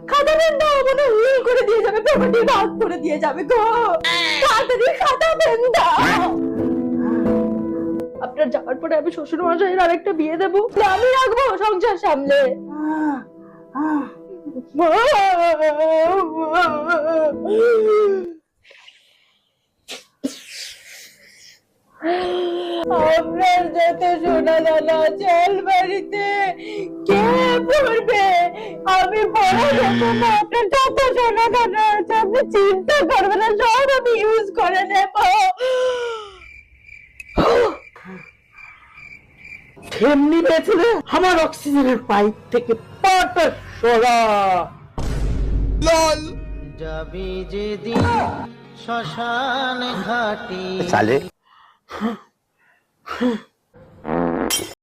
খাতা পেন দাও, মনে হুল করে দিয়ে যাবে, প্রপার্টি ভাগ করে দিয়ে যাবে গো। তাড়াতাড়ি খাতা পেন দাও। আপনার যাওয়ার পরে আমি শ্বশুর মশাইয়ের আরেকটা বিয়ে দেবো, আমি রাখবো সংসার সামলে। আপনার যত সোনা দানা চাল বাড়িতে কে পড়বে? আমি বড় যখন আপনার যত সোনা দানা আছে আপনি চিন্তা করবেন না, সব আমি ইউজ করে নেব। এমনি পেয়েছিল আমার অক্সিজেনের পাইপ থেকে পাটা সরা। যাবি যেদিন শ্মশান ঘাটে साले